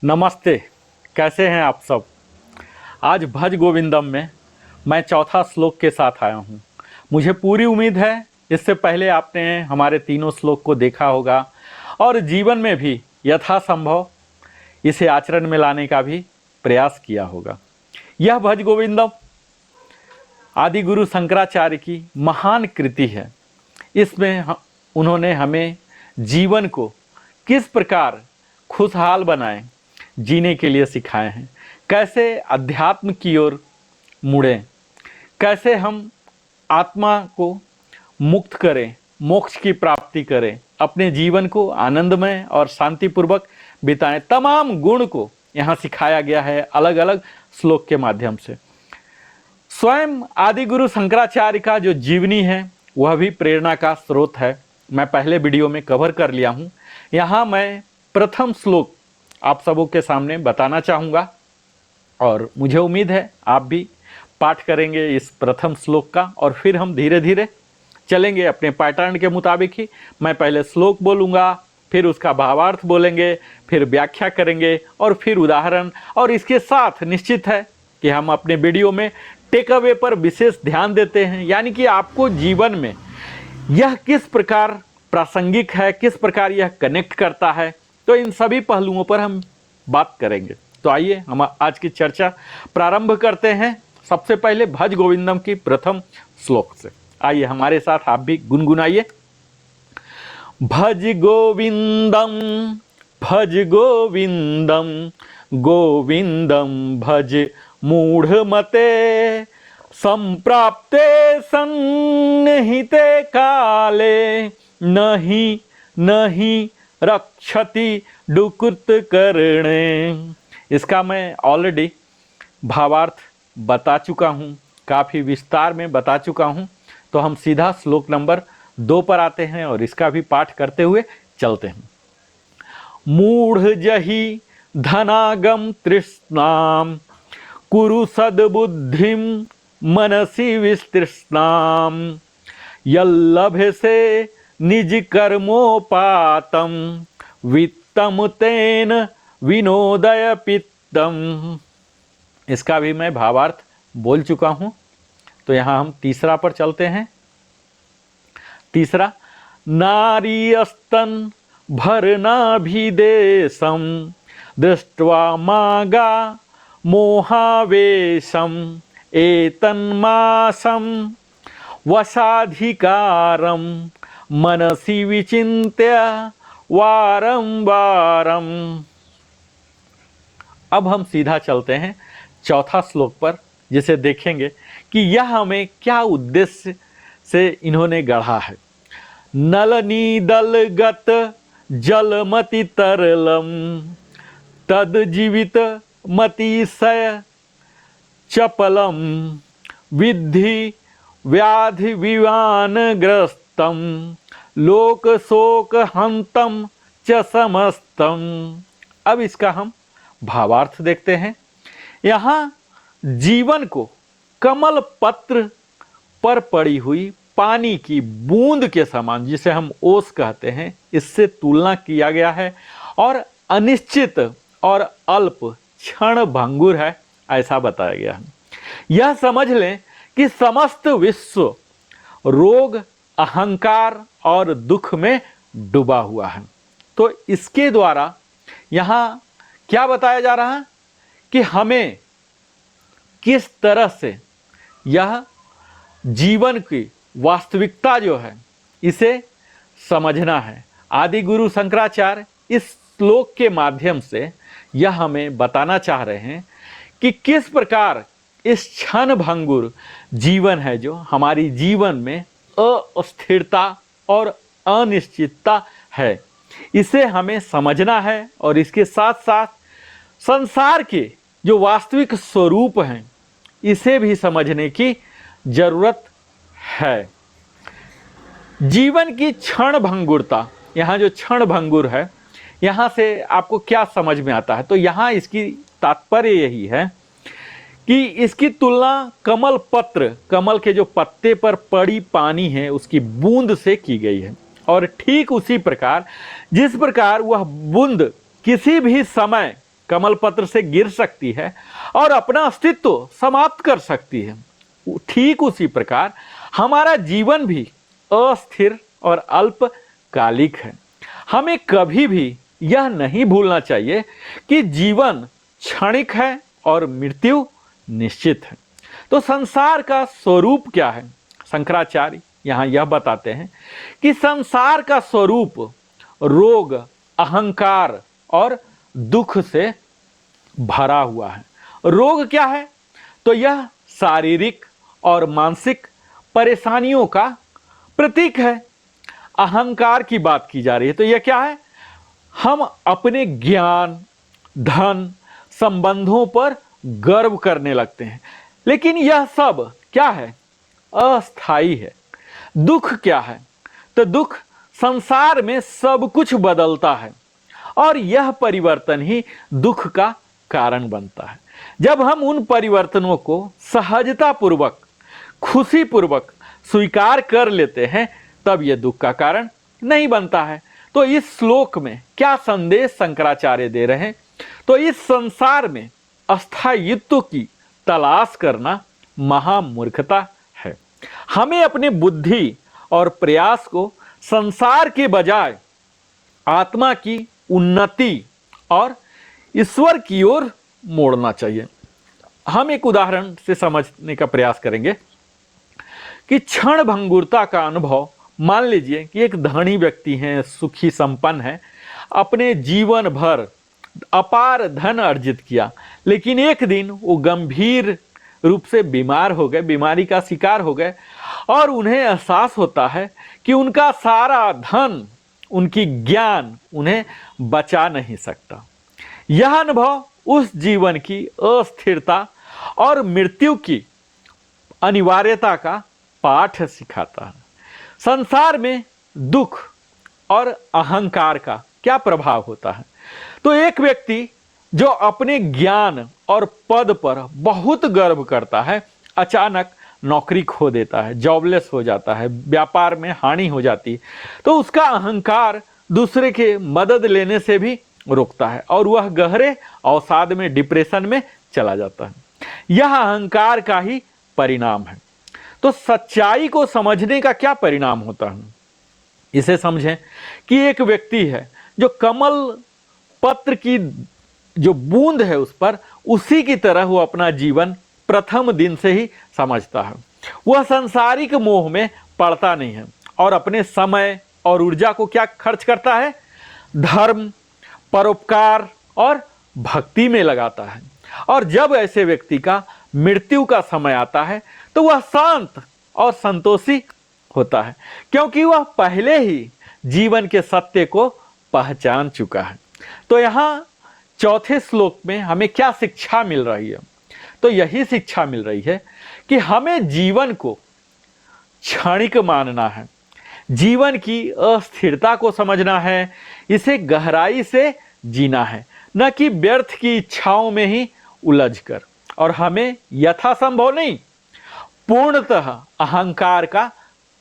नमस्ते, कैसे हैं आप सब। आज भज गोविंदम में मैं चौथा श्लोक के साथ आया हूँ। मुझे पूरी उम्मीद है इससे पहले आपने हमारे तीनों श्लोक को देखा होगा और जीवन में भी यथासंभव इसे आचरण में लाने का भी प्रयास किया होगा। यह भज गोविंदम आदि गुरु शंकराचार्य की महान कृति है। इसमें उन्होंने हमें जीवन को किस प्रकार खुशहाल बनाएं, जीने के लिए सिखाए हैं। कैसे अध्यात्म की ओर मुड़ें, कैसे हम आत्मा को मुक्त करें, मोक्ष की प्राप्ति करें, अपने जीवन को आनंदमय और शांतिपूर्वक बिताएं। तमाम गुण को यहाँ सिखाया गया है अलग अलग श्लोक के माध्यम से। स्वयं आदि गुरु शंकराचार्य का जो जीवनी है वह भी प्रेरणा का स्रोत है। मैं पहले वीडियो में कवर कर लिया हूँ। यहाँ मैं प्रथम श्लोक आप सबों के सामने बताना चाहूँगा और मुझे उम्मीद है आप भी पाठ करेंगे इस प्रथम श्लोक का और फिर हम धीरे धीरे चलेंगे अपने पैटर्न के मुताबिक ही। मैं पहले श्लोक बोलूँगा, फिर उसका भावार्थ बोलेंगे, फिर व्याख्या करेंगे और फिर उदाहरण। और इसके साथ निश्चित है कि हम अपने वीडियो में टेक अवे पर विशेष ध्यान देते हैं, यानी कि आपको जीवन में यह किस प्रकार प्रासंगिक है, किस प्रकार यह कनेक्ट करता है, तो इन सभी पहलुओं पर हम बात करेंगे। तो आइए हम आज की चर्चा प्रारंभ करते हैं सबसे पहले भज गोविंदम की प्रथम श्लोक से। आइए हमारे साथ आप भी गुनगुनाइए। भज गोविंदम भज गोविंदम गोविंदम भज मूढ़मते संप्राप्ते सन्निहिते काले नहीं नहीं रक्षति डुकृत करणे। इसका मैं ऑलरेडी भावार्थ बता चुका हूँ, काफ़ी विस्तार में बता चुका हूँ। तो हम सीधा श्लोक नंबर 2 पर आते हैं और इसका भी पाठ करते हुए चलते हैं। मूढ़ जहि धनागम तृष्णाम कुरु सद्बुद्धिम मनसि विस्तृष्णाम यल्लभे से निज कर्मोपातम वित्तम तेन विनोदय पित्तम। इसका भी मैं भावार्थ बोल चुका हूँ। तो यहाँ हम तीसरा पर चलते हैं। तीसरा, नारी अस्तन भरनाभिदेशम दृष्ट्वा मागा मोहावेशम एतन्मासम वशाधिकारम मनसि विचिन्त्य वारं वारं। अब हम सीधा चलते हैं चौथा श्लोक पर, जिसे देखेंगे कि यह हमें क्या उद्देश्य से इन्होंने गढ़ा है। नलनीदलगत जलमति तरलम तद्जीवित मतिशय चपलम विद्धि व्याधि विवान ग्रस्तम लोक शोक हंतम च समस्तम। अब इसका हम भावार्थ देखते हैं। यहाँ जीवन को कमल पत्र पर पड़ी हुई पानी की बूंद के समान, जिसे हम ओस कहते हैं, इससे तुलना किया गया है और अनिश्चित और अल्प क्षण भंगुर है, ऐसा बताया गया है। यह समझ लें कि समस्त विश्व रोग, अहंकार और दुख में डूबा हुआ है। तो इसके द्वारा यहाँ क्या बताया जा रहा है कि हमें किस तरह से यह जीवन की वास्तविकता जो है इसे समझना है। आदि गुरु शंकराचार्य इस श्लोक के माध्यम से यह हमें बताना चाह रहे हैं कि किस प्रकार इस क्षण भंगुर जीवन है जो हमारी जीवन में अस्थिरता और अनिश्चितता है, इसे हमें समझना है और इसके साथ साथ संसार के जो वास्तविक स्वरूप हैं इसे भी समझने की जरूरत है। जीवन की क्षण भंगुरता, यहाँ जो क्षण भंगुर है, यहाँ से आपको क्या समझ में आता है? तो यहाँ इसकी तात्पर्य यही है कि इसकी तुलना कमल पत्र, कमल के जो पत्ते पर पड़ी पानी है उसकी बूंद से की गई है। और ठीक उसी प्रकार जिस प्रकार वह बूंद किसी भी समय कमल पत्र से गिर सकती है और अपना अस्तित्व समाप्त कर सकती है, ठीक उसी प्रकार हमारा जीवन भी अस्थिर और अल्पकालिक है। हमें कभी भी यह नहीं भूलना चाहिए कि जीवन क्षणिक है और मृत्यु निश्चित है। तो संसार का स्वरूप क्या है? शंकराचार्य यहाँ यह बताते हैं कि संसार का स्वरूप रोग, अहंकार और दुख से भरा हुआ है। रोग क्या है? तो यह शारीरिक और मानसिक परेशानियों का प्रतीक है। अहंकार की बात की जा रही है तो यह क्या है? हम अपने ज्ञान, धन, संबंधों पर गर्व करने लगते हैं, लेकिन यह सब क्या है? अस्थाई है। दुख क्या है? तो दुख संसार में सब कुछ बदलता है और यह परिवर्तन ही दुख का कारण बनता है। जब हम उन परिवर्तनों को सहजता पूर्वक, खुशी पूर्वक स्वीकार कर लेते हैं तब यह दुख का कारण नहीं बनता है। तो इस श्लोक में क्या संदेश शंकराचार्य दे रहे हैं? तो इस संसार में अस्थायित्व की तलाश करना महामूर्खता है। हमें अपनी बुद्धि और प्रयास को संसार के बजाय आत्मा की उन्नति और ईश्वर की ओर मोड़ना चाहिए। हम एक उदाहरण से समझने का प्रयास करेंगे कि क्षण भंगुरता का अनुभव, मान लीजिए कि एक धनी व्यक्ति हैं, सुखी संपन्न है, अपने जीवन भर अपार धन अर्जित किया, लेकिन एक दिन वो गंभीर रूप से बीमार हो गए, बीमारी का शिकार हो गए और उन्हें एहसास होता है कि उनका सारा धन, उनकी ज्ञान उन्हें बचा नहीं सकता। यह अनुभव उस जीवन की अस्थिरता और मृत्यु की अनिवार्यता का पाठ सिखाता है। संसार में दुख और अहंकार का क्या प्रभाव होता है? तो एक व्यक्ति जो अपने ज्ञान और पद पर बहुत गर्व करता है, अचानक नौकरी खो देता है, जॉबलेस हो जाता है, व्यापार में हानि हो जाती है, तो उसका अहंकार दूसरे के मदद लेने से भी रोकता है और वह गहरे अवसाद में, डिप्रेशन में चला जाता है। यह अहंकार का ही परिणाम है। तो सच्चाई को समझने का क्या परिणाम होता है? इसे समझें कि एक व्यक्ति है जो कमल पत्र की जो बूंद है उस पर, उसी की तरह वो अपना जीवन प्रथम दिन से ही समझता है। वह सांसारिक मोह में पड़ता नहीं है और अपने समय और ऊर्जा को क्या खर्च करता है? धर्म, परोपकार और भक्ति में लगाता है। और जब ऐसे व्यक्ति का मृत्यु का समय आता है तो वह शांत और संतोषी होता है, क्योंकि वह पहले ही जीवन के सत्य को पहचान चुका है। तो यहाँ चौथे श्लोक में हमें क्या शिक्षा मिल रही है? तो यही शिक्षा मिल रही है कि हमें जीवन को क्षणिक मानना है, जीवन की अस्थिरता को समझना है, इसे गहराई से जीना है, न कि व्यर्थ की इच्छाओं में ही उलझकर। और हमें यथासंभव नहीं, पूर्णतः अहंकार का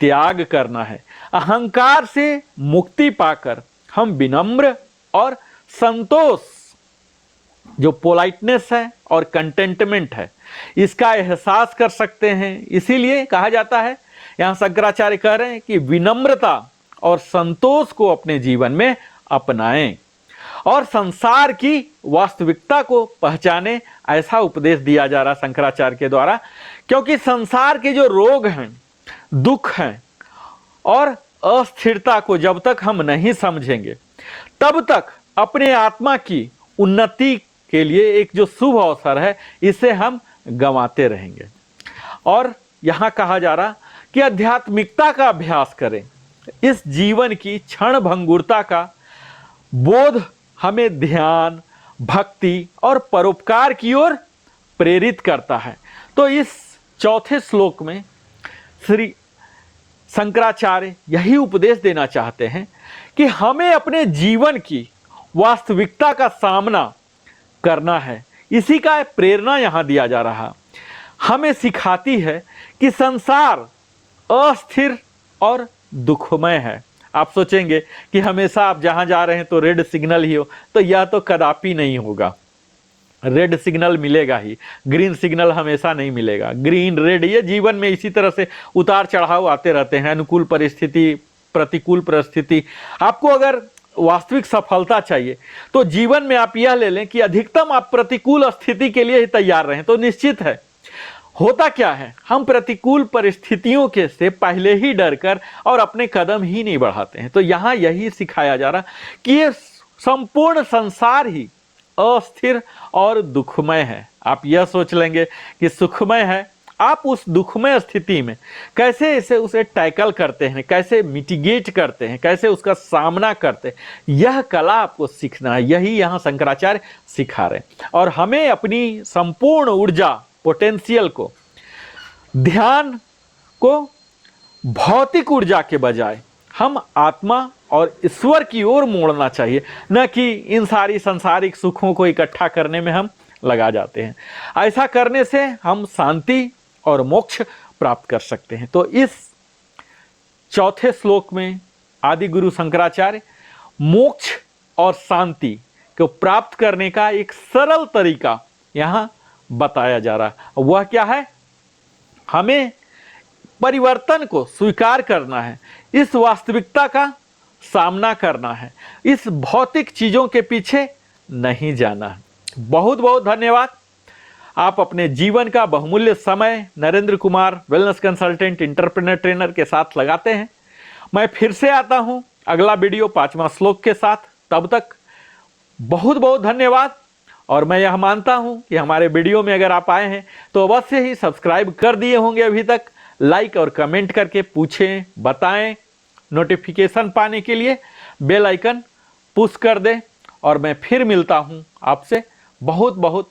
त्याग करना है। अहंकार से मुक्ति पाकर हम विनम्र और संतोष, जो पोलाइटनेस है और कंटेंटमेंट है, इसका एहसास कर सकते हैं। इसीलिए कहा जाता है, यहाँ शंकराचार्य कह रहे हैं कि विनम्रता और संतोष को अपने जीवन में अपनाएं और संसार की वास्तविकता को पहचाने, ऐसा उपदेश दिया जा रहा शंकराचार्य के द्वारा। क्योंकि संसार के जो रोग हैं, दुख हैं और अस्थिरता को जब तक हम नहीं समझेंगे, तब तक अपने आत्मा की उन्नति के लिए एक जो शुभ अवसर है, इसे हम गंवाते रहेंगे। और यहाँ कहा जा रहा कि आध्यात्मिकता का अभ्यास करें। इस जीवन की क्षण भंगुरता का बोध हमें ध्यान, भक्ति और परोपकार की ओर प्रेरित करता है। तो इस चौथे श्लोक में श्री शंकराचार्य यही उपदेश देना चाहते हैं कि हमें अपने जीवन की वास्तविकता का सामना करना है। इसी का प्रेरणा यहाँ दिया जा रहा, हमें सिखाती है कि संसार अस्थिर और दुखमय है। आप सोचेंगे कि हमेशा आप जहाँ जा रहे हैं तो रेड सिग्नल ही हो, तो यह तो कदापि नहीं होगा। रेड सिग्नल मिलेगा ही, ग्रीन सिग्नल हमेशा नहीं मिलेगा। ग्रीन रेड ये जीवन में इसी तरह से उतार चढ़ाव आते रहते हैं, अनुकूल परिस्थिति प्रतिकूल परिस्थिति। आपको अगर वास्तविक सफलता चाहिए तो जीवन में आप यह ले लें कि अधिकतम आप प्रतिकूल स्थिति के लिए ही तैयार रहें, तो निश्चित है होता क्या है, हम प्रतिकूल परिस्थितियों के से पहले ही डरकर और अपने कदम ही नहीं बढ़ाते हैं। तो यहाँ यही सिखाया जा रहा कि ये संपूर्ण संसार ही अस्थिर और दुखमय है। आप यह सोच लेंगे कि सुखमय है, आप उस दुखमय स्थिति में कैसे उसे टैकल करते हैं, कैसे मिटिगेट करते हैं, कैसे उसका सामना करते हैं, यह कला आपको सीखना है। यही यहाँ शंकराचार्य सिखा रहे हैं। और हमें अपनी संपूर्ण ऊर्जा पोटेंशियल को, ध्यान को भौतिक ऊर्जा के बजाय हम आत्मा और ईश्वर की ओर मोड़ना चाहिए, न कि इन सारी सांसारिक सुखों को इकट्ठा करने में हम लगा जाते हैं। ऐसा करने से हम शांति और मोक्ष प्राप्त कर सकते हैं। तो इस चौथे श्लोक में आदि गुरु शंकराचार्य मोक्ष और शांति को प्राप्त करने का एक सरल तरीका यहाँ बताया जा रहा है। वह क्या है? हमें परिवर्तन को स्वीकार करना है, इस वास्तविकता का सामना करना है, इस भौतिक चीजों के पीछे नहीं जाना है। बहुत बहुत धन्यवाद। आप अपने जीवन का बहुमूल्य समय Narendra Kumar wellness consultant entrepreneur trainer के साथ लगाते हैं। मैं फिर से आता हूं अगला वीडियो 5वां श्लोक के साथ। तब तक बहुत बहुत धन्यवाद। और मैं यह मानता हूं कि हमारे वीडियो में अगर आप आए हैं तो अवश्य ही सब्सक्राइब कर दिए होंगे अभी तक। लाइक और कमेंट करके पूछें, बताएं। नोटिफिकेशन पाने के लिए बेल आइकन पुश कर दें। और मैं फिर मिलता हूं आपसे। बहुत बहुत